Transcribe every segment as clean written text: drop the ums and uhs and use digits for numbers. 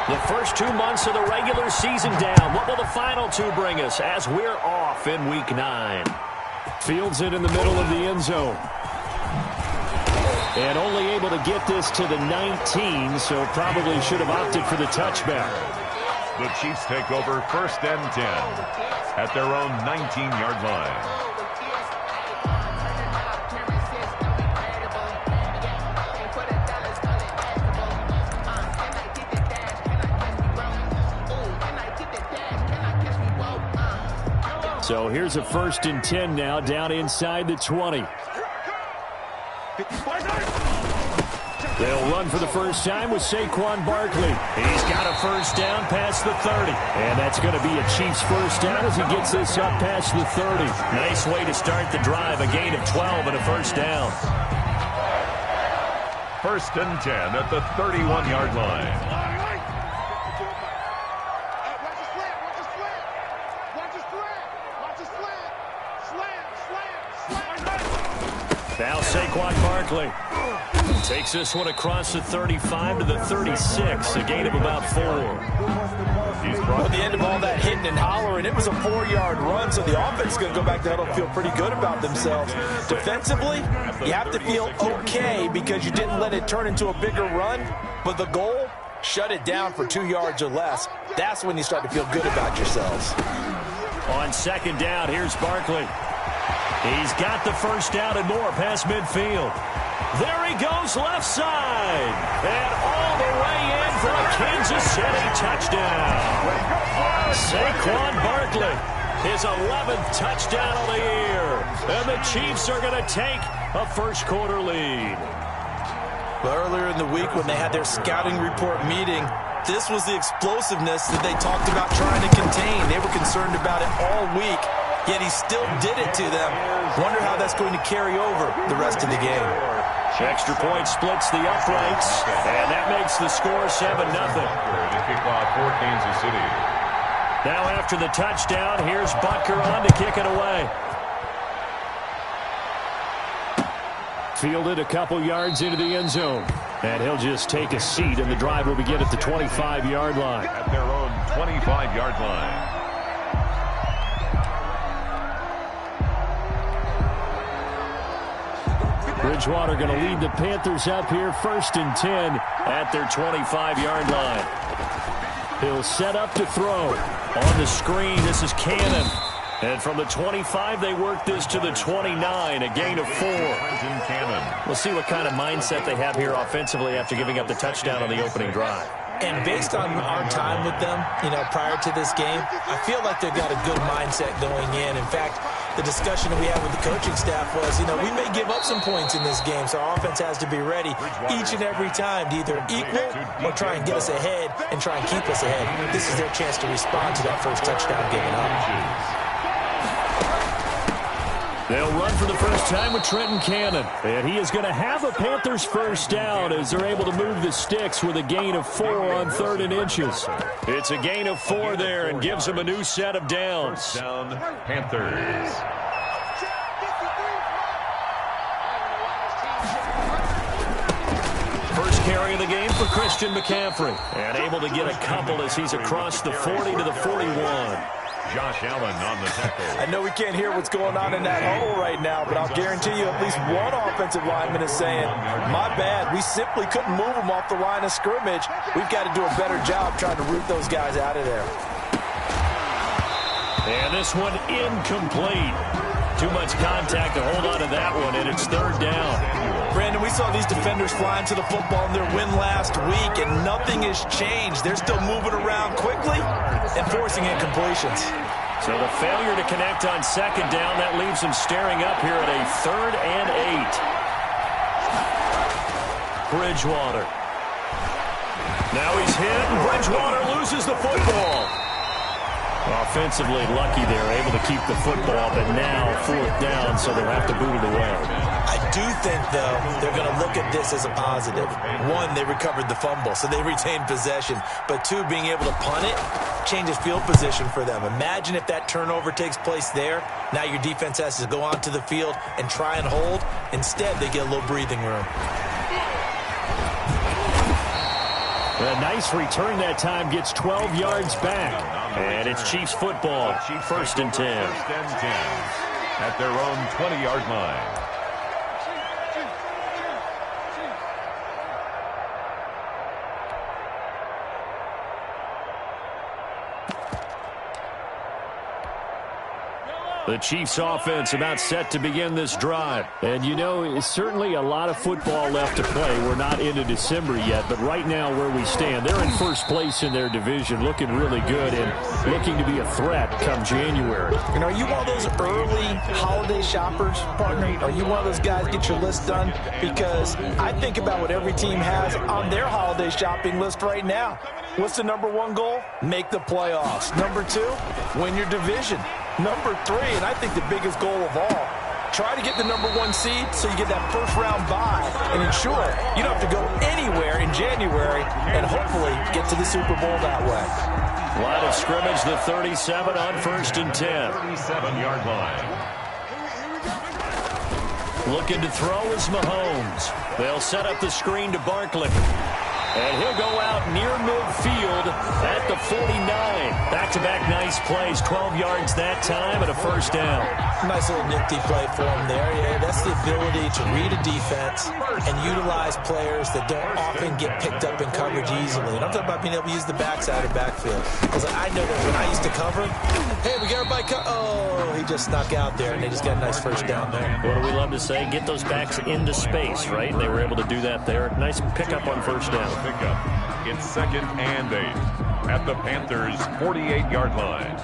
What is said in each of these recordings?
The first 2 months of the regular season down. What will the final 2 bring us as we're off in Week 9? Fields it in the middle of the end zone. And only able to get this to the 19, so probably should have opted for the touchback. The Chiefs take over 1st and 10 at their own 19-yard line. So here's a 1st and 10 now, down inside the 20. They'll run for the first time with Saquon Barkley. He's got a first down past the 30. And that's going to be a Chiefs first down as he gets this up past the 30. Nice way to start the drive, a gain of 12 and a first down. 1st and 10 at the 31-yard line. Now Saquon Barkley takes this one across the 35 to the 36, a gain of about 4. At the end of all that hitting and hollering, it was a 4-yard run, so the offense is going to go back to huddle and feel pretty good about themselves. Defensively, you have to feel okay because you didn't let it turn into a bigger run, but the goal, shut it down for 2 yards or less. That's when you start to feel good about yourselves. On 2nd down, here's Barkley. He's got the first down and more past midfield. There he goes left side. And all the way in for a Kansas City touchdown. Saquon Barkley, his 11th touchdown of the year. And the Chiefs are going to take a first-quarter lead. But earlier in the week when they had their scouting report meeting, this was the explosiveness that they talked about trying to contain. They were concerned about it all week. Yet he still did it to them. Wonder how that's going to carry over the rest of the game. Extra point splits the uprights, and that makes the score 7-0. Kickoff for Kansas City. Now after the touchdown, here's Butker on to kick it away. Fielded a couple yards into the end zone. And he'll just take a seat, and the drive will begin at the 25-yard line. At their own 25-yard line. Bridgewater going to lead the Panthers up here 1st and 10 at their 25-yard line. He'll set up to throw. On the screen, this is Cannon. And from the 25, they work this to the 29, a gain of 4. We'll see what kind of mindset they have here offensively after giving up the touchdown on the opening drive. And based on our time with them, prior to this game, I feel like they've got a good mindset going in. In fact, the discussion that we had with the coaching staff was, we may give up some points in this game, so our offense has to be ready each and every time to either equal or try and get us ahead and try and keep us ahead. This is their chance to respond to that first touchdown given up. They'll run for the first time with Trenton Cannon. And he is going to have a Panthers first down as they're able to move the sticks with a gain of 4 on 3rd and inches. It's a gain of 4 there and gives them a new set of downs. First down, Panthers. First carry of the game for Christian McCaffrey. And able to get a couple as he's across the 40 to the 41. Josh Allen on the tackle. I know we can't hear what's going on in that huddle right now, but I'll guarantee you at least one offensive lineman is saying, my bad, we simply couldn't move them off the line of scrimmage. We've got to do a better job trying to root those guys out of there. And this one incomplete. Too much contact to hold on to that one, and it's 3rd down. Brandon, we saw these defenders flying to the football in their win last week, and nothing has changed. They're still moving around quickly and forcing incompletions. So the failure to connect on 2nd down, that leaves them staring up here at a 3rd and 8. Bridgewater. Now he's hit, and Bridgewater loses the football. Offensively lucky they're able to keep the football, but now 4th down, so they'll have to boot it away. I do think, though, they're going to look at this as a positive. 1, they recovered the fumble, so they retained possession. But 2, being able to punt it changes field position for them. Imagine if that turnover takes place there. Now your defense has to go onto the field and try and hold. Instead, they get a little breathing room. A nice return that time, gets 12 yards back. And it's Chiefs football, first and 10. First and 10 at their own 20-yard line. The Chiefs offense about set to begin this drive. And, you know, it's certainly a lot of football left to play. We're not into December yet, but right now where we stand, they're in first place in their division, looking really good and looking to be a threat come January. You know, are you one of those early holiday shoppers, partner? Are you one of those guys get your list done? Because I think about what every team has on their holiday shopping list right now. What's the number one goal? Make the playoffs. Number two, win your division. Number three, and I think the biggest goal of all, try to get the number one seed so you get that first round bye and ensure you don't have to go anywhere in January and hopefully get to the Super Bowl that way. Line of scrimmage, the 37 on first and 10. 37-yard line. Looking to throw is Mahomes. They'll set up the screen to Barkley. And he'll go out near midfield at the 49. Back-to-back nice plays, 12 yards that time and a first down. Nice little nifty play for him there. Yeah, that's the ability to read a defense and utilize players that don't often get picked up in coverage easily. And I'm talking about being able to use the backside or backfield. Because I know that when I used to cover, hey, we got everybody oh, he just snuck out there, and they just got a nice first down there. What do we love to say? Get those backs into space, right? And they were able to do that there. Nice pickup on first down. Pickup. It's 2nd and 8 at the Panthers' 48-yard line.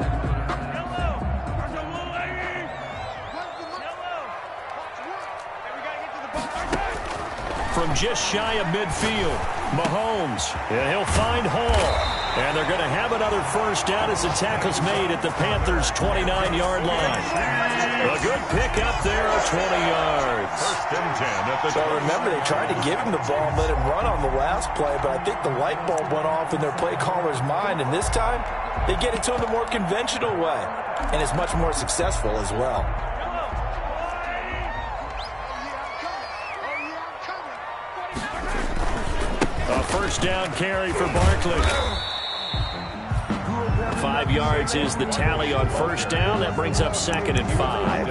From just shy of midfield, Mahomes. Yeah, he'll find Hall. And they're going to have another first down as the tackle's made at the Panthers' 29-yard line. A good pickup there of 20 yards. First and 10 at the So remember, they tried to give him the ball and let him run on the last play, but I think the light bulb went off in their play caller's mind, and this time they get it to him the more conventional way, and it's much more successful as well. A first down carry for Barkley. 5 yards is the tally on first down. That brings up 2nd and 5.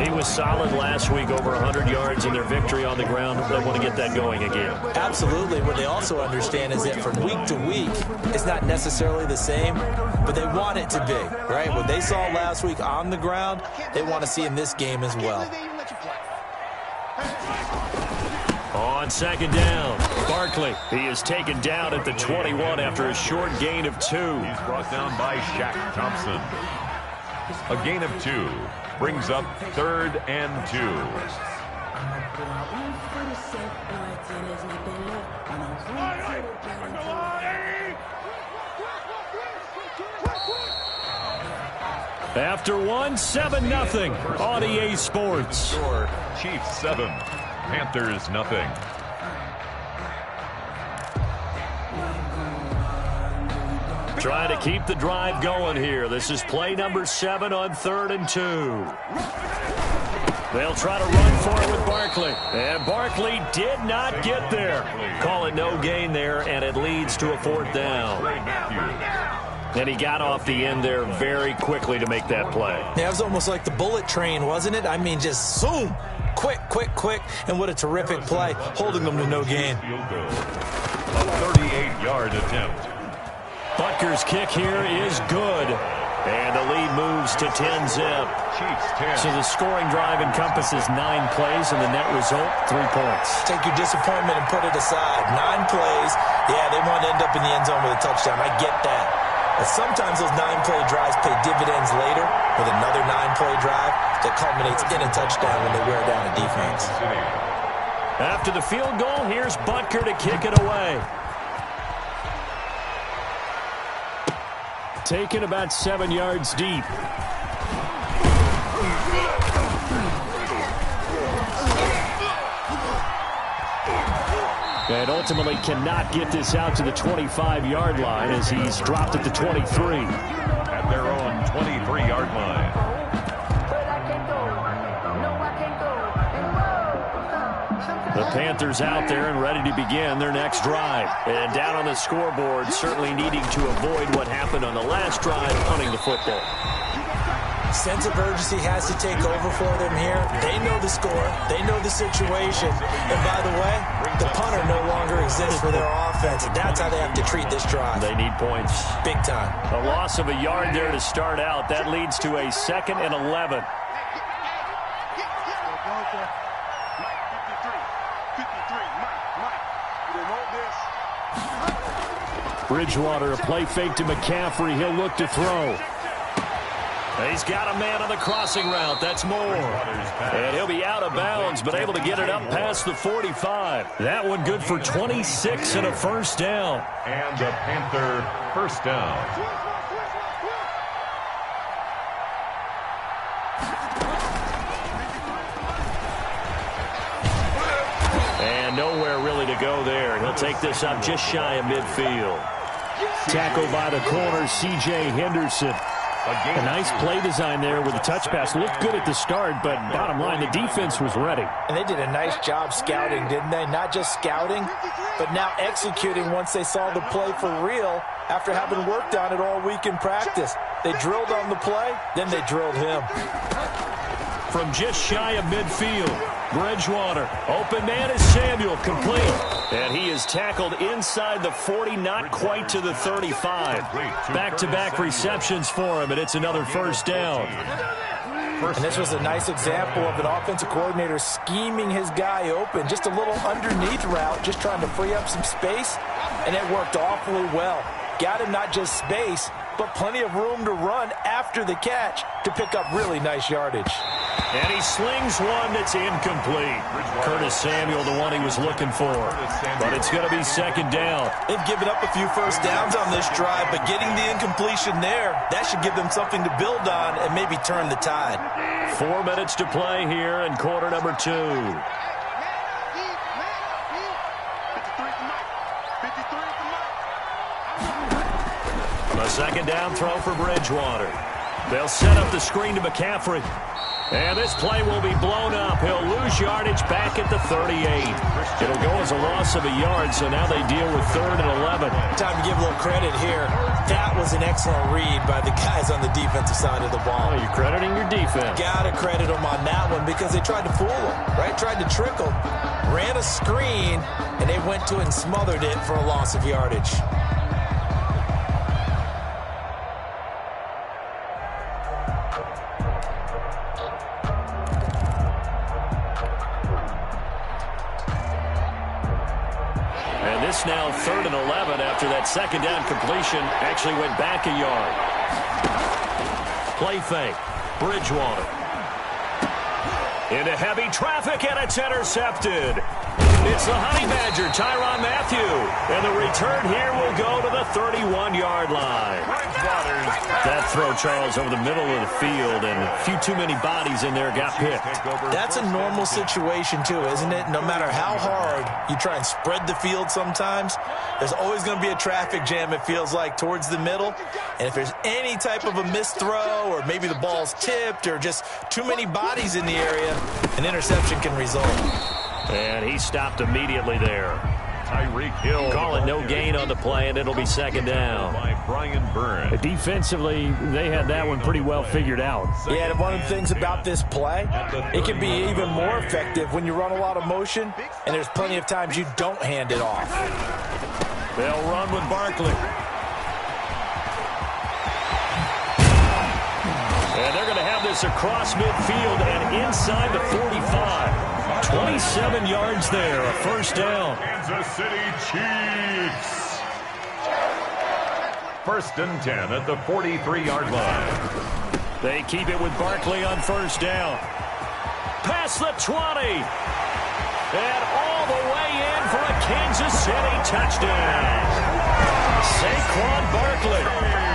He was solid last week, over 100 yards in their victory on the ground. They want to get that going again. Absolutely. What they also understand is that from week to week, it's not necessarily the same, but they want it to be, right? What they saw last week on the ground, they want to see in this game as well. On 2nd down, Barkley. He is taken down at the 21 after a short gain of 2. He's brought down by Shaq Thompson. A gain of 2 brings up 3rd and 2. After 1, 7-0 on EA Sports. Chiefs 7, Panthers nothing. Trying to keep the drive going here. This is play number 7 on 3rd and 2. They'll try to run for it with Barkley. And Barkley did not get there. Call it no gain there, and it leads to a 4th down. And he got off the end there very quickly to make that play. Yeah, it was almost like the bullet train, wasn't it? I mean, just zoom. Quick, quick, quick. And what a terrific play, holding them to no gain. A 38-yard attempt. Butker's kick here is good. And the lead moves to 10-zip. Chiefs 10. So the scoring drive encompasses 9 plays, and the net result, 3 points. Take your disappointment and put it aside. 9 plays. Yeah, they want to end up in the end zone with a touchdown. I get that. But sometimes those 9-play drives pay dividends later with another 9-play drive that culminates in a touchdown when they wear down a defense. After the field goal, here's Butker to kick it away. Taken about 7 yards deep. And ultimately cannot get this out to the 25-yard line as he's dropped at the 23. At their own 23-yard line. The Panthers out there and ready to begin their next drive. And down on the scoreboard, certainly needing to avoid what happened on the last drive, punting the football. Sense of urgency has to take over for them here. They know the score. They know the situation. And by the way, the punter no longer exists for their offense. And that's how they have to treat this drive. They need points. Big time. A loss of a yard there to start out. That leads to a 2nd and 11. Bridgewater, a play fake to McCaffrey. He'll look to throw. He's got a man on the crossing route. That's Moore. And he'll be out of bounds, but able to get it up past the 45. That one good for 26 and a first down. And the Panther first down. And nowhere really to go there. He'll take this up just shy of midfield. Tackled by the corner, C.J. Henderson. A nice play design there with a touch pass. Looked good at the start, but bottom line, the defense was ready. And they did a nice job scouting, didn't they? Not just scouting, but now executing once they saw the play for real after having worked on it all week in practice. They drilled on the play, then they drilled him. From just shy of midfield, Bridgewater. Open man is Samuel, complete. And he is tackled inside the 40, not quite to the 35. Back-to-back receptions for him, and it's another first down. And this was a nice example of an offensive coordinator scheming his guy open. Just a little underneath route, just trying to free up some space, and it worked awfully well. Got him not just space, but plenty of room to run after the catch to pick up really nice yardage. And he slings one that's incomplete. Curtis Samuel, the one he was looking for. But it's going to be second down. They've given up a few first downs on this drive, but getting the incompletion there, that should give them something to build on and maybe turn the tide. 4 minutes to play here in quarter number 2. A second down throw for Bridgewater. They'll set up the screen to McCaffrey. And this play will be blown up. He'll lose yardage back at the 38. It'll go as a loss of a yard, so now they deal with 3rd and 11. Time to give a little credit here. That was an excellent read by the guys on the defensive side of the ball. Oh, you're crediting your defense. Gotta credit them on that one because they tried to fool them, right? Tried to trick them. Ran a screen, and they went to it and smothered it for a loss of yardage. Now 3rd and 11 after that second down completion actually went back a yard. Play fake. Bridgewater. Into heavy traffic, and it's intercepted. It's the Honey Badger, Tyrann Mathieu. And the return here will go to the 31-yard line. That throw, Charles, over the middle of the field, and a few too many bodies in there got picked. That's a normal situation, too, isn't it? No matter how hard you try and spread the field sometimes, there's always going to be a traffic jam, it feels like, towards the middle. And if there's any type of a missed throw, or maybe the ball's tipped, or just too many bodies in the area, an interception can result. And he stopped immediately there. Tyreek Hill. Calling no gain on the play, and it'll be second down. By Brian Burns. Defensively, they had that one pretty well figured out. Yeah, and one of the things about this play, it can be even more effective when you run a lot of motion, and there's plenty of times you don't hand it off. They'll run with Barkley. And they're going to have this across midfield and inside the 45. 27 yards there, a first down. Kansas City Chiefs. 1st and 10 at the 43-yard line. They keep it with Barkley on first down. Past the 20. And all the way in for a Kansas City touchdown. Saquon Barkley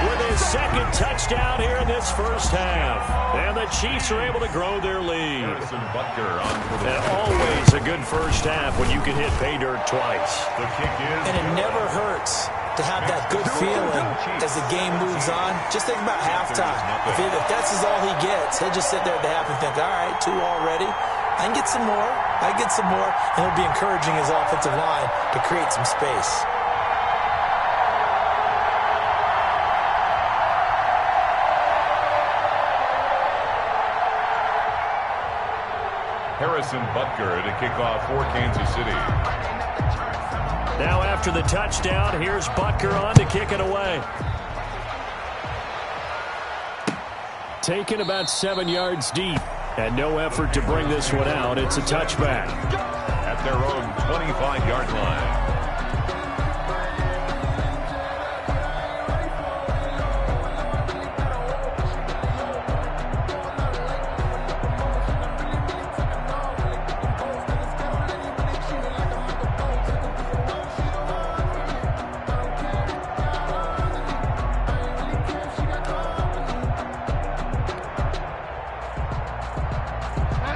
with his second touchdown here in this first half. And the Chiefs are able to grow their lead. And always a good first half when you can hit pay dirt twice. The kick is. And it never hurts to have that good feeling as the game moves on. Just think about halftime. If that's all he gets, he'll just sit there at the half and think, all right, 2 already. I can get some more. I get some more, and he'll be encouraging his offensive line to create some space. Harrison Butker to kick off for Kansas City. Now after the touchdown, here's Butker on to kick it away. Taken about 7 yards deep. And no effort to bring this one out. It's a touchback. At their own 25-yard line.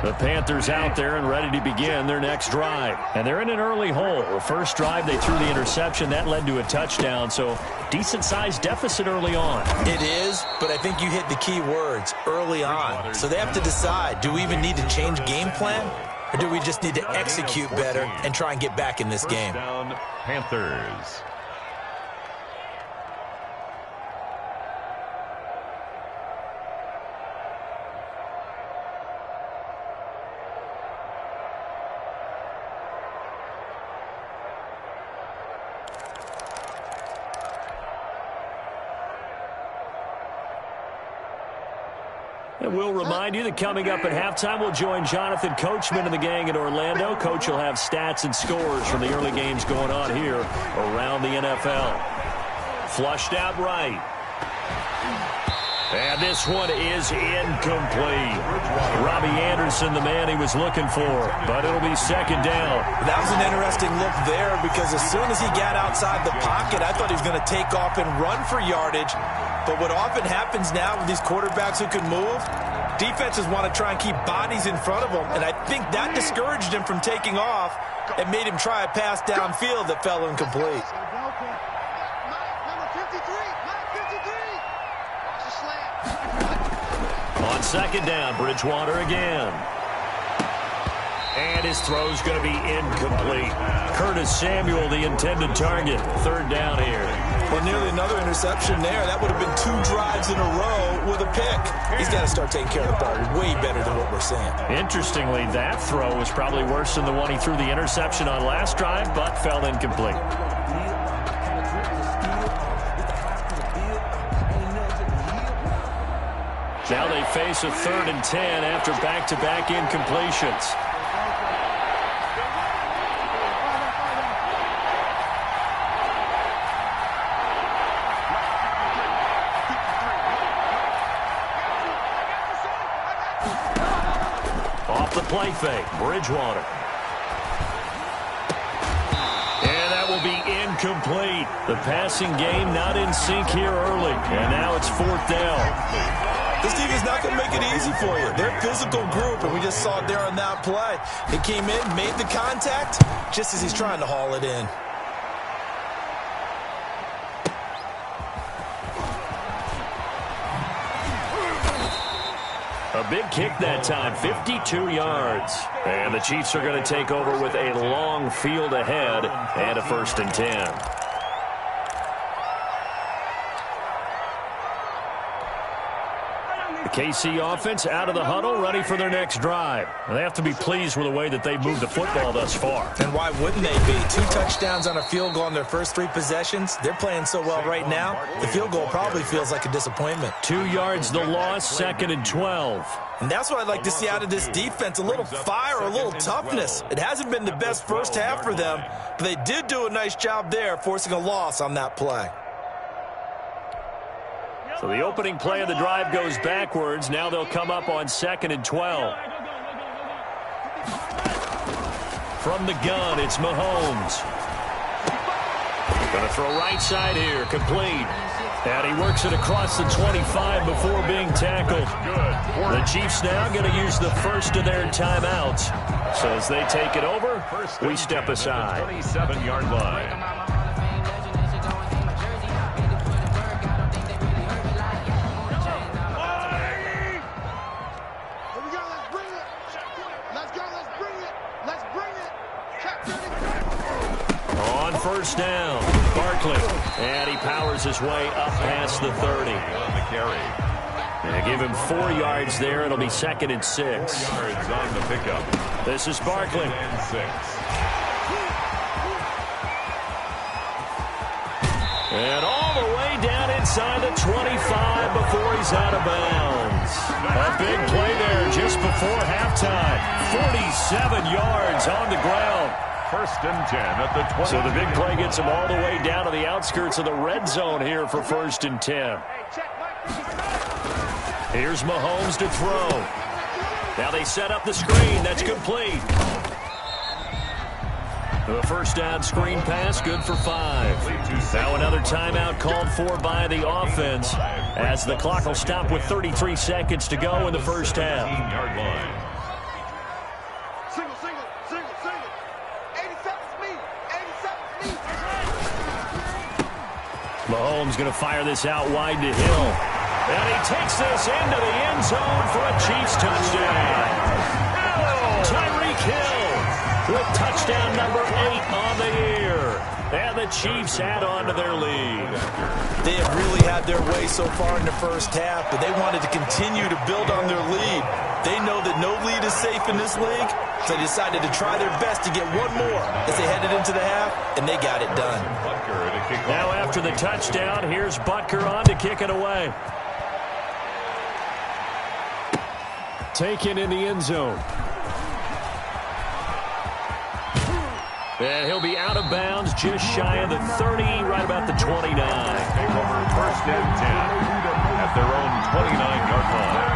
The Panthers out there and ready to begin their next drive. And they're in an early hole. The first drive, they threw the interception. That led to a touchdown, so decent-sized deficit early on. It is, but I think you hit the key words, early on. So they have to decide, do we even need to change game plan? Or do we just need to execute better and try and get back in this game? First down, Panthers. And we'll remind you that coming up at halftime, we'll join Jonathan Coachman and the gang in Orlando. Coach will have stats and scores from the early games going on here around the NFL. Flushed out right. And this one is incomplete. Robbie Anderson, the man he was looking for, but it'll be second down. That was an interesting look there because as soon as he got outside the pocket, I thought he was going to take off and run for yardage. But what often happens now with these quarterbacks who can move, defenses want to try and keep bodies in front of them, and I think that discouraged him from taking off and made him try a pass downfield that fell incomplete. On second down, Bridgewater again. And his throw's going to be incomplete. Curtis Samuel, the intended target. Third down here. Well, nearly another interception there. That would have been 2 drives in a row with a pick. He's got to start taking care of the ball way better than what we're seeing. Interestingly, that throw was probably worse than the one he threw the interception on last drive, but fell incomplete. Now they face a 3rd and 10 after back-to-back incompletions. Off the play fake, Bridgewater. And that will be incomplete. The passing game not in sync here early. And now it's 4th down. This team is not going to make it easy for you. They're a physical group, and we just saw it there on that play. He came in, made the contact, just as he's trying to haul it in. A big kick that time, 52 yards. And the Chiefs are going to take over with a long field ahead and a 1st and 10. The KC offense out of the huddle, ready for their next drive. They have to be pleased with the way that they've moved the football thus far. And why wouldn't they be? 2 touchdowns on a field goal in their first 3 possessions. They're playing so well right now, the field goal probably feels like a disappointment. 2 yards the loss, 2nd and 12. And that's what I'd like to see out of this defense, a little fire, a little toughness. It hasn't been the best first half for them, but they did do a nice job there, forcing a loss on that play. So the opening play of the drive goes backwards. Now they'll come up on 2nd and 12. From the gun, it's Mahomes. Going to throw right side here, complete. And he works it across the 25 before being tackled. The Chiefs now going to use the first of their timeouts. So as they take it over, we step aside. 27-yard line. first down. Barkley, and he powers his way up past the 30. On the carry. And give him 4 yards there. It'll be 2nd and 6. Yards on the pickup. This is Barkley. And 6. And all the way down inside the 25 before he's out of bounds. A big play there just before halftime. 47 yards on the ground. 1st and 10 at the 20. So the big play gets him all the way down to the outskirts of the red zone here for 1st and 10. Here's Mahomes to throw. Now they set up the screen. That's complete. The first down screen pass, good for 5. Now another timeout called for by the offense as the clock will stop with 33 seconds to go in the first half. 18-yard line. Single. 87's me. 87's me. Mahomes going to fire this out wide to Hill. And he takes this into the end zone for a Chiefs touchdown. Tyreek Hill with touchdown number 8 on the year. And the Chiefs add on to their lead. They have really had their way so far in the first half, but they wanted to continue to build on their lead. They know that no lead is safe in this league, so they decided to try their best to get one more as they headed into the half, and they got it done. Now after the touchdown, here's Butker on to kick it away. Taken in the end zone. And he'll be out of bounds just shy of the 30, right about the 29. Take over 1st and 10 at their own 29-yard line.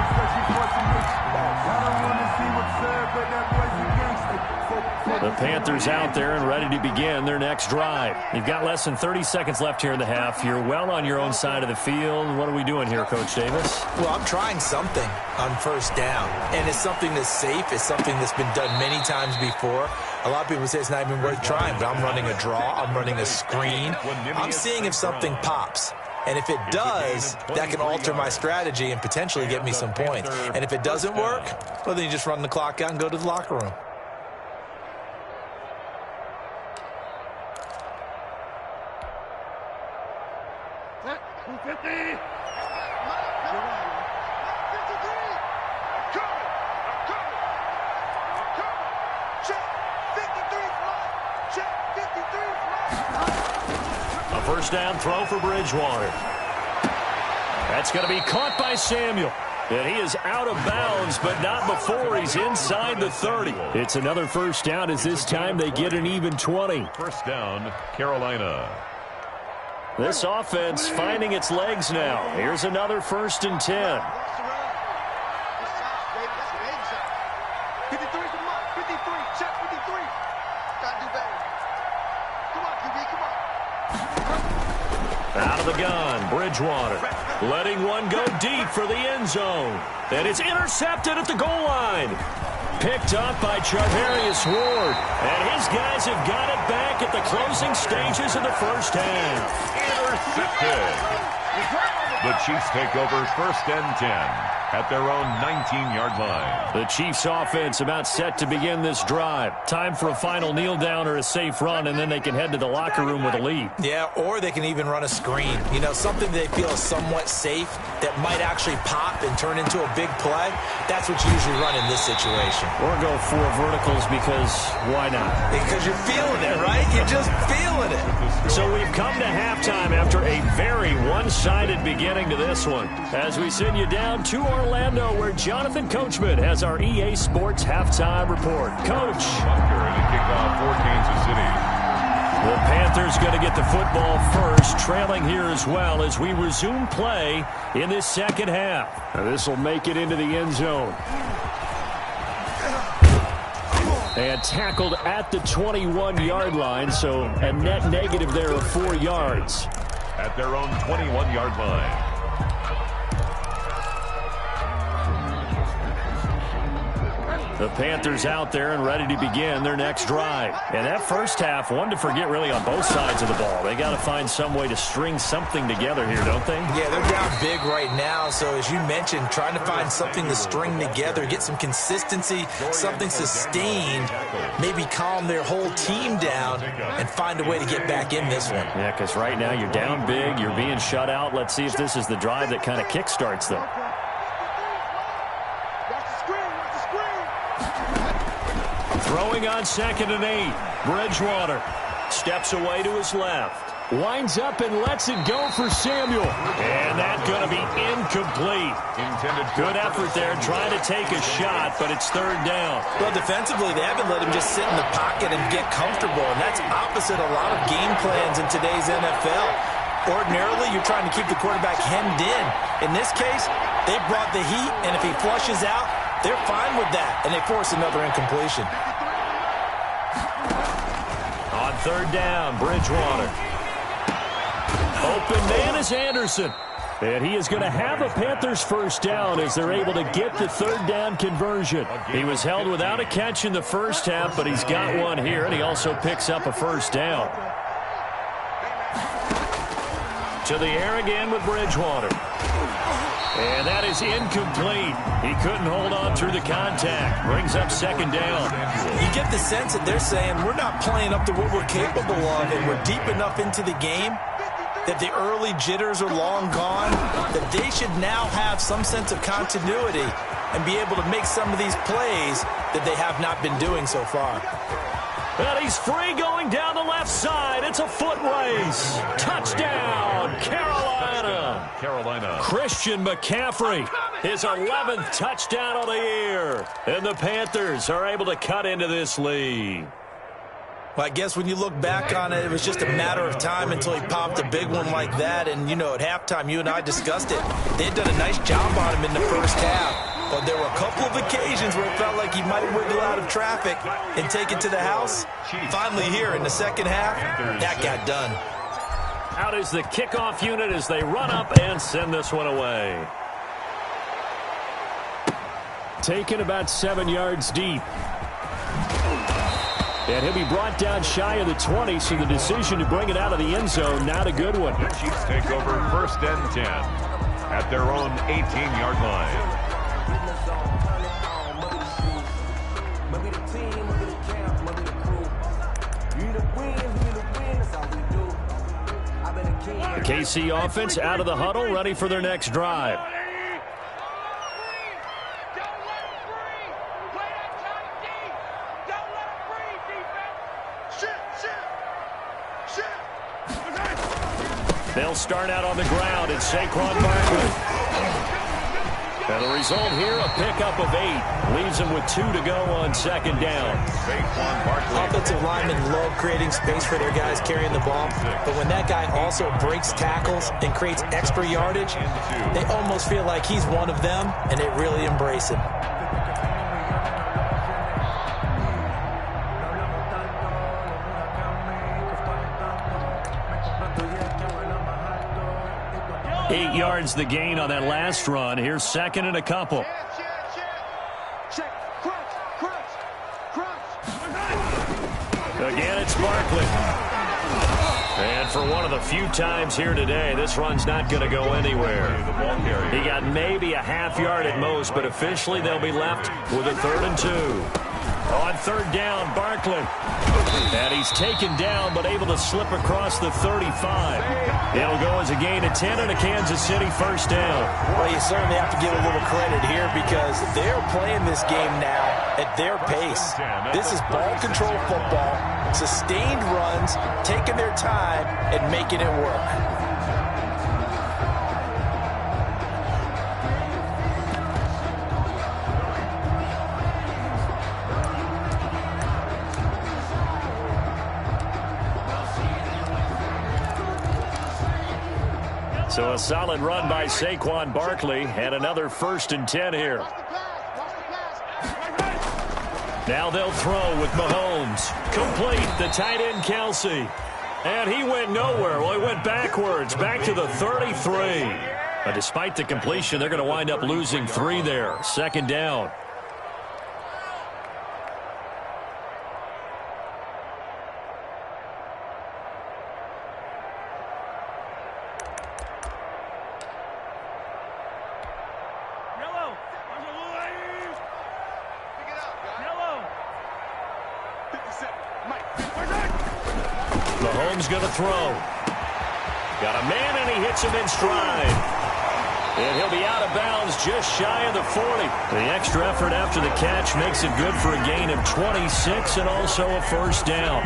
The Panthers out there and ready to begin their next drive. You've got less than 30 seconds left here in the half. You're well on your own side of the field. What are we doing here, Coach Davis? Well, I'm trying something on first down, and it's something that's safe. It's something that's been done many times before. A lot of people say it's not even worth trying, but I'm running a draw. I'm running a screen. I'm seeing if something pops. And if it does, that can alter my strategy and potentially get me some points. And if it doesn't work, well, then you just run the clock out and go to the locker room. A first down throw for Bridgewater. That's going to be caught by Samuel. And he is out of bounds, but not before he's inside the 30. It's another first down as this time they get an even 20. First down, Carolina. This offense finding its legs now. Here's another 1st and 10. 53's the mark. 53. Check 53. Gotta do better. Come on, QB. Come on. Out of the gun, Bridgewater. Letting one go deep for the end zone. And it's intercepted at the goal line. Picked up by Charvarius Ward. And his guys have got it back at the closing stages of the first half. Intercepted. The Chiefs take over 1st and 10 at their own 19-yard line. The Chiefs offense about set to begin this drive. Time for a final kneel down or a safe run, and then they can head to the locker room with a lead. Yeah, or they can even run a screen. You know, something they feel is somewhat safe that might actually pop and turn into a big play. That's what you usually run in this situation. Or go 4 verticals because why not? Because you're feeling it, right? You're just feeling it. So we've come to halftime after a very one-sided beginning to this one. As we send you down to Orlando, where Jonathan Coachman has our EA Sports halftime report. Coach. Butker to kick off for Kansas City. The Panthers going to get the football first, trailing here as well as we resume play in this second half. Now this will make it into the end zone. And tackled at the 21-yard line, so a net negative there of 4 yards. At their own 21-yard line. The Panthers out there and ready to begin their next drive. And that first half, one to forget really on both sides of the ball. They got to find some way to string something together here, don't they? Yeah, they're down big right now. So as you mentioned, trying to find something to string together, get some consistency, something sustained, maybe calm their whole team down and find a way to get back in this one. Yeah, because right now you're down big, you're being shut out. Let's see if this is the drive that kind of kickstarts them. Throwing on 2nd and 8. Bridgewater steps away to his left. Winds up and lets it go for Samuel. And that's going to be incomplete. Good effort there trying to take a shot, but it's 3rd down. Well, defensively, they haven't let him just sit in the pocket and get comfortable, and that's opposite a lot of game plans in today's NFL. Ordinarily, you're trying to keep the quarterback hemmed in. In this case, they brought the heat, and if he flushes out, they're fine with that, and they force another incompletion. On 3rd down, Bridgewater. Open man is Anderson. And he is going to have a Panthers first down as they're able to get the 3rd down conversion. He was held without a catch in the first half, but he's got one here, and he also picks up a first down. To the air again with Bridgewater. And that is incomplete. He couldn't hold on through the contact. Brings up 2nd down. You get the sense that they're saying we're not playing up to what we're capable of, and we're deep enough into the game that the early jitters are long gone, that they should now have some sense of continuity and be able to make some of these plays that they have not been doing so far. And he's free going down the left side. It's a foot race. Touchdown, Carolina. Christian McCaffrey, his 11th touchdown of the year. And the Panthers are able to cut into this lead. Well, I guess when you look back on it, it was just a matter of time until he popped a big one like that. And, you know, at halftime, you and I discussed it. They had done a nice job on him in the first half. But there were a couple of occasions where it felt like he might wiggle out of traffic and take it to the house. Finally here in the second half, that got done. Out is the kickoff unit as they run up and send this one away. Taken about 7 yards deep. And he'll be brought down shy of the 20, so the decision to bring it out of the end zone, not a good one. The Chiefs take over 1st and 10 at their own 18-yard line. The KC offense out of the huddle, ready for their next drive. They'll start out on the ground. It's Saquon Barkley. And the result here, a pickup of 8. Leaves them with 2 to go on 2nd down. Offensive linemen love creating space for their guys carrying the ball. But when that guy also breaks tackles and creates extra yardage, they almost feel like he's one of them, and they really embrace him. Eight yards the gain on that last run. Here's 2nd and a couple. Again, it's Barkley. And for one of the few times here today, this run's not going to go anywhere. He got maybe a half yard at most, but officially they'll be left with a 3rd and 2. On 3rd down, Barkley. And he's taken down, but able to slip across the 35. It'll go as a gain of 10 and a Kansas City first down. Well, you certainly have to give a little credit here because they're playing this game now at their pace. This is ball control football, sustained runs, taking their time and making it work. So a solid run by Saquon Barkley and another 1st and 10 here. Now they'll throw with Mahomes. Complete, the tight end Kelsey. And he went nowhere. Well, he went backwards, back to the 33. But despite the completion, they're going to wind up losing 3 there. 2nd down. Mahomes going to throw. Got a man, and he hits him in stride. And he'll be out of bounds just shy of the 40. The extra effort after the catch makes it good for a gain of 26 and also a first down.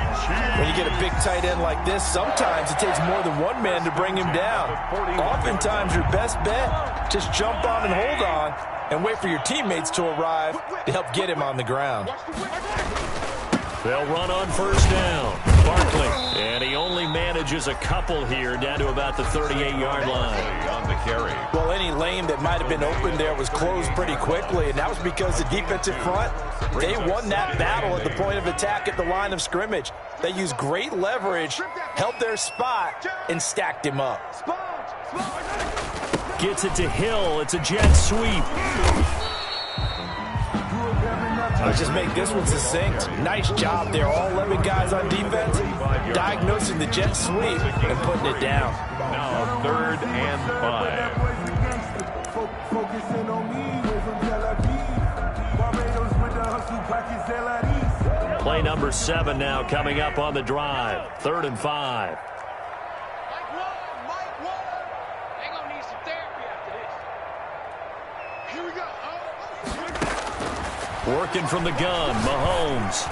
When you get a big tight end like this, sometimes it takes more than one man to bring him down. Oftentimes, your best bet, just jump on and hold on and wait for your teammates to arrive to help get him on the ground. They'll run on first down. Barkley, and he only manages a couple here down to about the 38-yard line. On the carry. Well, any lane that might have been open there was closed pretty quickly, and that was because the defensive front, they won that battle at the point of attack at the line of scrimmage. They used great leverage, held their spot, and stacked him up. Gets it to Hill. It's a jet sweep. Let's just make this one succinct. Nice job there. All 11 guys on defense diagnosing the jet sweep and putting it down. Now 3rd and 5. Play number 7 now coming up on the drive. 3rd and 5. Working from the gun, Mahomes.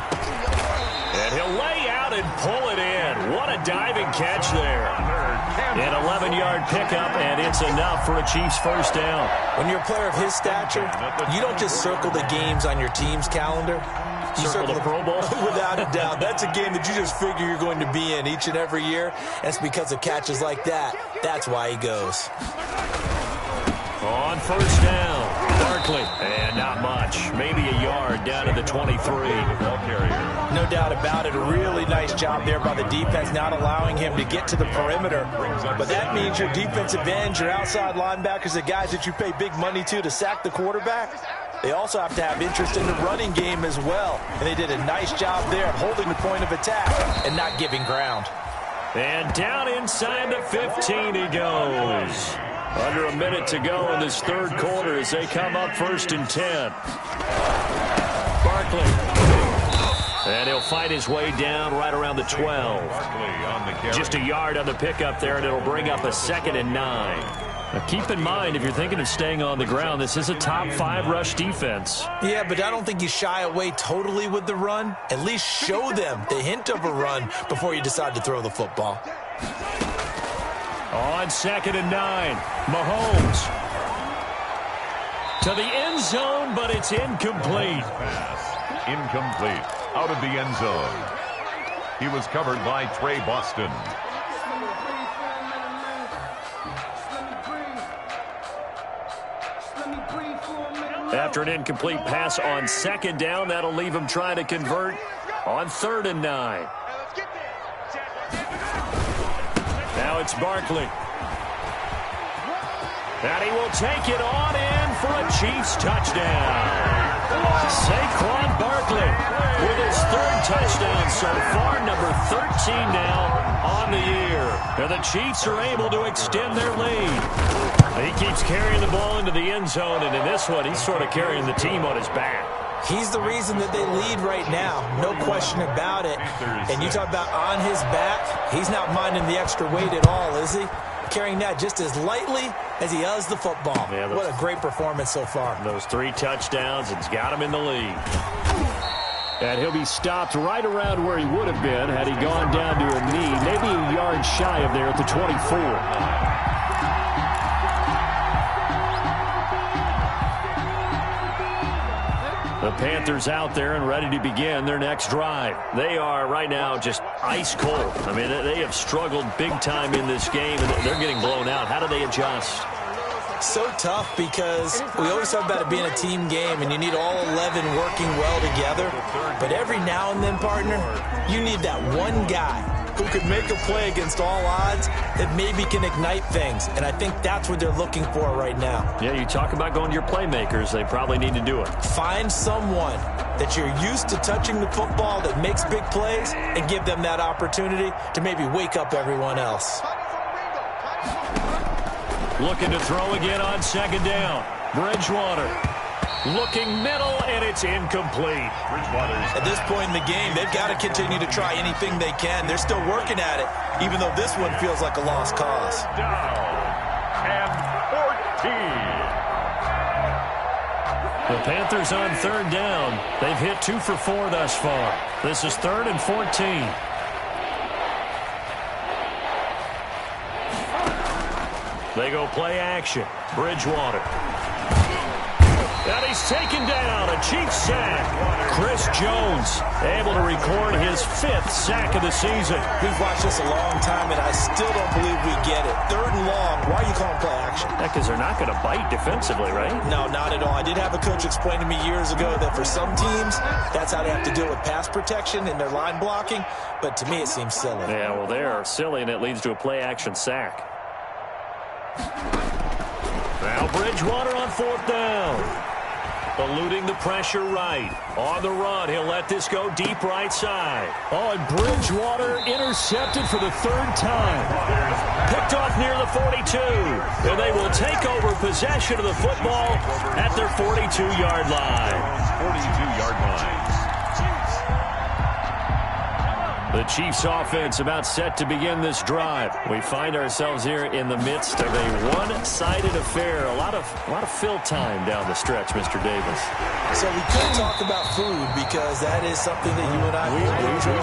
And he'll lay out and pull it in. What a diving catch there. An 11-yard pickup, and it's enough for a Chiefs first down. When you're a player of his stature, you don't just circle the games on your team's calendar. You circle the Pro Bowl? Without a doubt. That's a game that you just figure you're going to be in each and every year. And it's because of catches like that. That's why he goes. On first down, Barkley. And not much. Maybe a yard down to the 23. Ball carrier. No doubt about it. A really nice job there by the defense, not allowing him to get to the perimeter. But that means your defensive ends, your outside linebackers, the guys that you pay big money to sack the quarterback, they also have to have interest in the running game as well. And they did a nice job there of holding the point of attack and not giving ground. And down inside the 15 he goes. Under a minute to go in this third quarter as they come up 1st and 10. Barkley. And he'll fight his way down right around the 12. Just a yard on the pickup there, and it'll bring up a 2nd and 9. Now keep in mind, if you're thinking of staying on the ground, this is a top 5 rush defense. Yeah, but I don't think you shy away totally with the run. At least show them the hint of a run before you decide to throw the football. On 2nd and 9, Mahomes. To the end zone, but it's incomplete. Pass. Incomplete. Out of the end zone. He was covered by Trey Boston. After an incomplete pass on 2nd down, that'll leave him trying to convert on 3rd and 9. Now it's Barkley. And he will take it on in for a Chiefs touchdown. Saquon Barkley with his 3rd touchdown so far, number 13 now on the year. And the Chiefs are able to extend their lead. He keeps carrying the ball into the end zone, and in this one, he's sort of carrying the team on his back. He's the reason that they lead right now, no question about it. And you talk about on his back, he's not minding the extra weight at all, is he? Carrying that just as lightly as he does the football. Yeah, what a great performance so far. Those 3 touchdowns, it's got him in the lead. And he'll be stopped right around where he would have been had he gone down to a knee, maybe a yard shy of there at the 24. The Panthers out there and ready to begin their next drive. They are right now just ice cold. I mean, they have struggled big time in this game, and they're getting blown out. How do they adjust? So tough because we always talk about it being a team game, and you need all 11 working well together. But every now and then, partner, you need that one guy who could make a play against all odds that maybe can ignite things. And I think that's what they're looking for right now. Yeah, you talk about going to your playmakers. They probably need to do it. Find someone that you're used to touching the football that makes big plays and give them that opportunity to maybe wake up everyone else. Looking to throw again on 2nd down. Bridgewater. Looking middle, and it's incomplete. At this point in the game, they've got to continue to try anything they can. They're still working at it, even though this one feels like a lost cause. Down and 14. The Panthers on third down. They've hit 2 for 4 thus far. This is 3rd and 14. They go play action. Bridgewater. And he's taken down. A Chiefs sack. Chris Jones able to record his 5th sack of the season. We've watched this a long time, and I still don't believe we get it. 3rd and long. Why are you calling play action? Because they're not going to bite defensively, right? No, not at all. I did have a coach explain to me years ago that for some teams, that's how they have to deal with pass protection and their line blocking. But to me, it seems silly. Yeah, well, they're silly, and it leads to a play action sack. Now Bridgewater on 4th down. Eluding the pressure right. On the run, he'll let this go deep right side. Oh, and Bridgewater intercepted for the 3rd time. Picked off near the 42. And they will take over possession of the football at their 42-yard line. 42-yard line. The Chiefs offense about set to begin this drive. We find ourselves here in the midst of a one-sided affair. A lot of fill time down the stretch, Mr. Davis. So we could talk about food because that is something that you and I enjoy.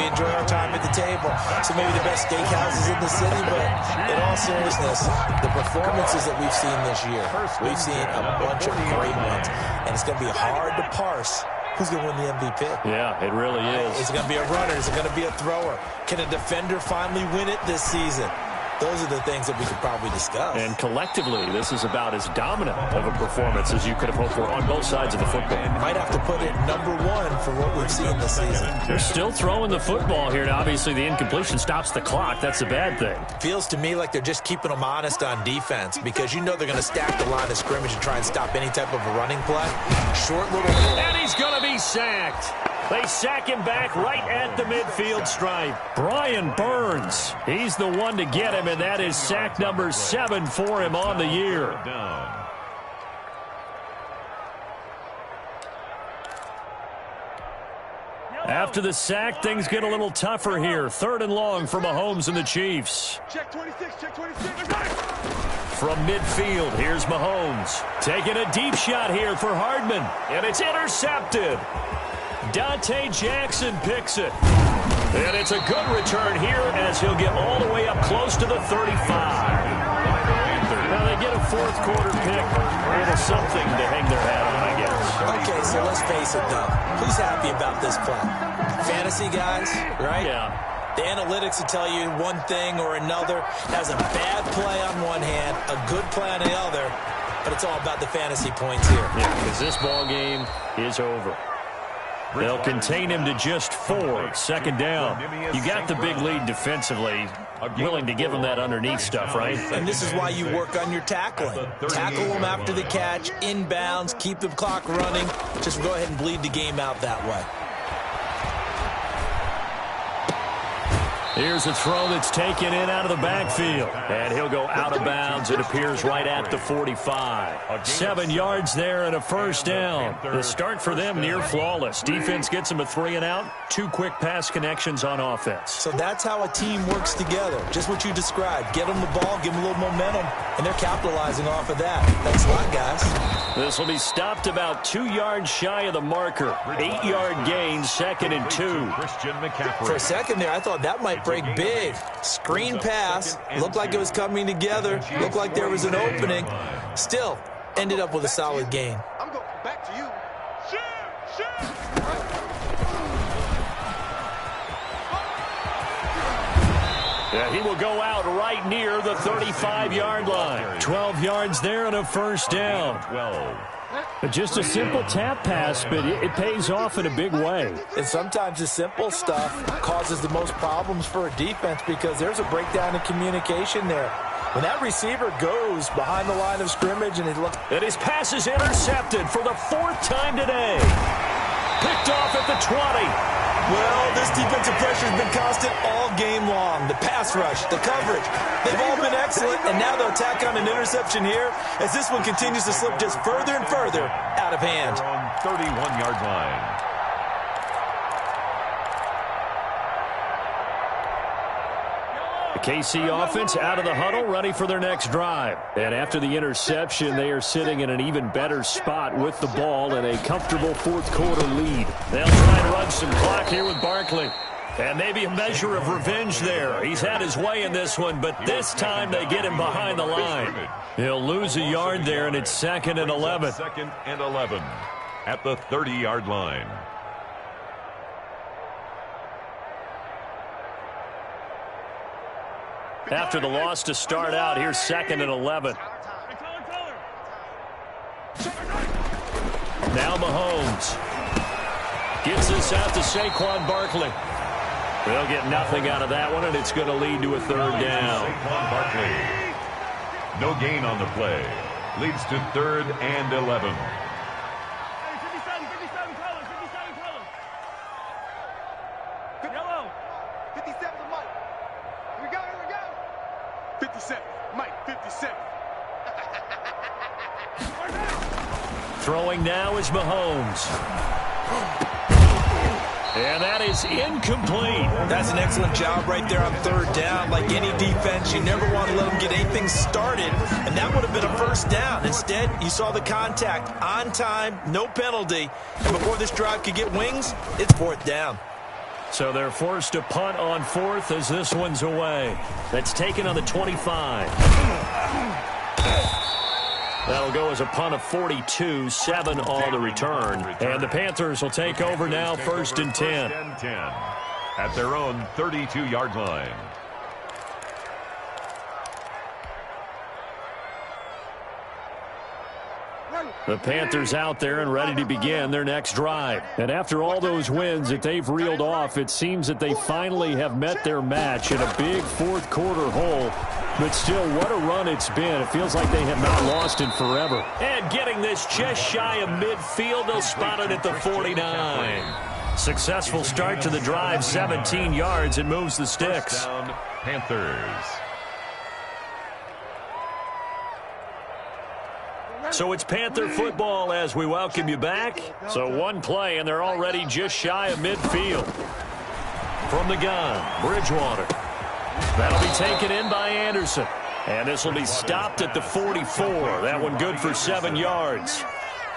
We enjoy our time at the table. So maybe the best steakhouses in the city, but in all seriousness, the performances that we've seen this year, we've seen a bunch of great ones, and it's going to be hard to parse who's going to win the MVP. Yeah, it really is. Is it going to be a runner? Is it going to be a thrower? Can a defender finally win it this season? Those are the things that we could probably discuss. And collectively, this is about as dominant of a performance as you could have hoped for on both sides of the football. Might have to put it number 1 for what we've seen this season. They're still throwing the football here. Now, obviously, the incompletion stops the clock. That's a bad thing. Feels to me like they're just keeping them honest on defense because you know they're going to stack the line of scrimmage and try and stop any type of a running play. Short little... And he's going to be sacked. They sack him back right at the midfield stripe. Brian Burns, he's the one to get him, and that is sack number 7 for him on the year. After the sack, things get a little tougher here. 3rd and long for Mahomes and the Chiefs. Check 26, check 26. From midfield, here's Mahomes. Taking a deep shot here for Hardman, and it's intercepted. Dante Jackson picks it. And it's a good return here as he'll get all the way up close to the 35. Now they get a 4th quarter pick. A little something to hang their hat on, I guess. Okay, so let's face it, though. Who's happy about this play? Fantasy guys, right? Yeah. The analytics will tell you one thing or another. Has a bad play on one hand, a good play on the other, but it's all about the fantasy points here. Yeah, because this ball game is over. They'll contain him to just 4. 2nd down. You got the big lead defensively. Willing to give him that underneath stuff, right? And this is why you work on your tackling. Tackle them after the catch, inbounds, keep the clock running. Just go ahead and bleed the game out that way. Here's a throw that's taken in out of the backfield. And he'll go out of bounds. It appears right at the 45. 7 yards there and a 1st down. The start for them near flawless. Defense gets them a 3 and out. 2 quick pass connections on offense. So that's how a team works together. Just what you described. Get them the ball, give them a little momentum, and they're capitalizing off of that. Thanks a lot, guys. This will be stopped about 2 yards shy of the marker. 8-yard gain, 2nd and 2. For a second there, I thought that might break big. Screen pass. Looked like it was coming together. Looked like there was an opening. Still, ended up with a solid gain. I'm going back to you. Yeah, he will go out right near the 35-yard line. 12 yards there and a 1st down. Just a simple tap pass, but it pays off in a big way. And sometimes the simple stuff causes the most problems for a defense because there's a breakdown in communication there. When that receiver goes behind the line of scrimmage and he looks... And his pass is intercepted for the 4th time today. Picked off at the 20. Well, this defensive pressure has been constant all game long. The pass rush, the coverage, they've all been excellent, and now they'll tack on an interception. interception here as this one continues to slip just further and further out of hand. They're on 31-yard line. The KC offense out of the huddle, ready for their next drive. And after the interception, they are sitting in an even better spot with the ball and a comfortable fourth-quarter lead. They'll try and run some clock here with Barkley. And maybe a measure of revenge there. He's had his way in this one, but this time they get him behind the line. He'll lose a yard there, and it's 2nd and 11. 2nd and 11 at the 30-yard line. After the loss to start out, here's 2nd and 11. Now Mahomes gets this out to Saquon Barkley. They'll get nothing out of that one, and it's going to lead to a 3rd down. Saquon Barkley. No gain on the play. Leads to 3rd and 11. 57, Mike, 57. Throwing now is Mahomes. And that is incomplete. That's an excellent job right there on 3rd down. Like any defense, you never want to let them get anything started, and that would have been a 1st down. Instead, you saw the contact on time, no penalty, and before this drive could get wings, it's 4th down. So they're forced to punt on 4th as this one's away. That's taken on the 25. That'll go as a punt of 42, 7 on the return. And the Panthers will take over now, 1st and 10. At their own 32-yard line. The Panthers out there and ready to begin their next drive. And after all those wins that they've reeled off, it seems that they finally have met their match in a big fourth-quarter hole. But still, what a run it's been. It feels like they have not lost in forever. And getting this just shy of midfield, they'll spot it at the 49. Successful start to the drive, 17 yards, and moves the sticks. Down, Panthers. So it's Panther football as we welcome you back. So one play, and they're already just shy of midfield. From the gun, Bridgewater. That'll be taken in by Anderson. And this will be stopped at the 44. That one good for 7 yards.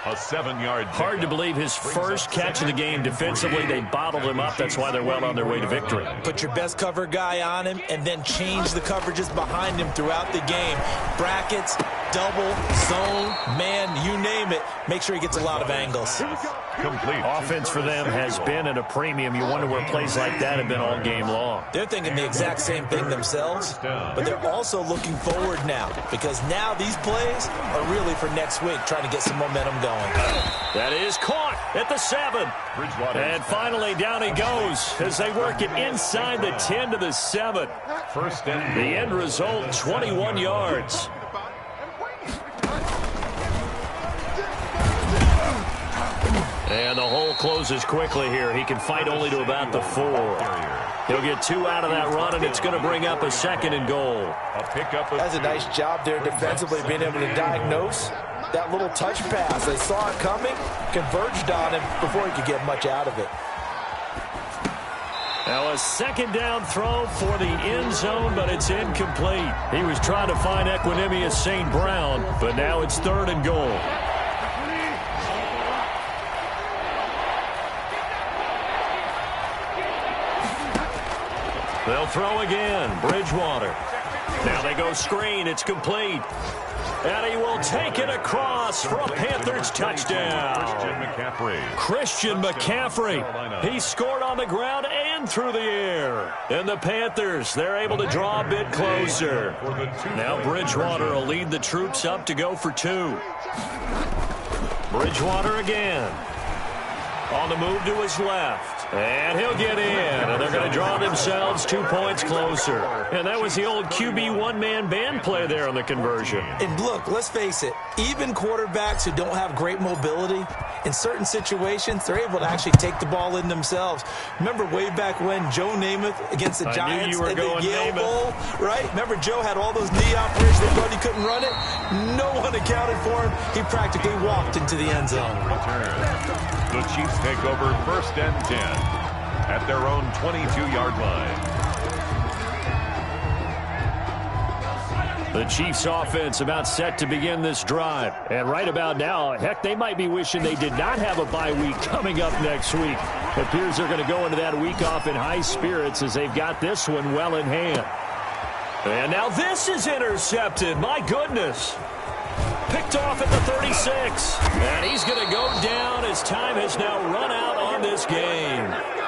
A 7-yard. Hard to believe his first catch of the game defensively. They bottled him up. That's why they're well on their way to victory. Put your best cover guy on him and then change the coverages behind him throughout the game. Brackets, double, zone, man, you name it. Make sure he gets a lot of angles. Complete. Offense for them has been at a premium. You wonder where plays like that have been all game long. They're thinking the exact same thing themselves, but they're also looking forward now because now these plays are really for next week, trying to get some momentum going. That is caught at the 7. And finally down he goes as they work it inside the 10 to the 7. First and the end result, 21 yards. And the hole closes quickly here. He can fight only to about the 4. He'll get 2 out of that run, and it's going to bring up a 2nd and goal. That's a nice job there defensively, being able to diagnose that little touch pass. They saw it coming, converged on him before he could get much out of it. Now a 2nd down throw for the end zone, but it's incomplete. He was trying to find Equanimous St. Brown, but now it's 3rd and goal. They'll throw again. Bridgewater. Now they go screen. It's complete. And he will take it across for a Panthers touchdown. Christian McCaffrey. He scored on the ground and through the air. And the Panthers, they're able to draw a bit closer. Now Bridgewater will lead the troops up to go for 2. Bridgewater again. On the move to his left. And he'll get in. And they're going to draw themselves 2 points closer. And that was the old QB one-man band play there on the conversion. And look, let's face it, even quarterbacks who don't have great mobility, in certain situations, they're able to actually take the ball in themselves. Remember way back when Joe Namath against the Giants at the Yale Bowl, right? Remember Joe had all those knee operations. They thought he couldn't run it. No one accounted for him. He practically walked into the end zone. Return. The Chiefs take over 1st and 10 at their own 22-yard line. The Chiefs offense about set to begin this drive. And right about now, heck, they might be wishing they did not have a bye week coming up next week. It appears they're going to go into that week off in high spirits as they've got this one well in hand. And now this is intercepted. My goodness. Picked off at the 36. And he's going to go down as time has now run out on this game.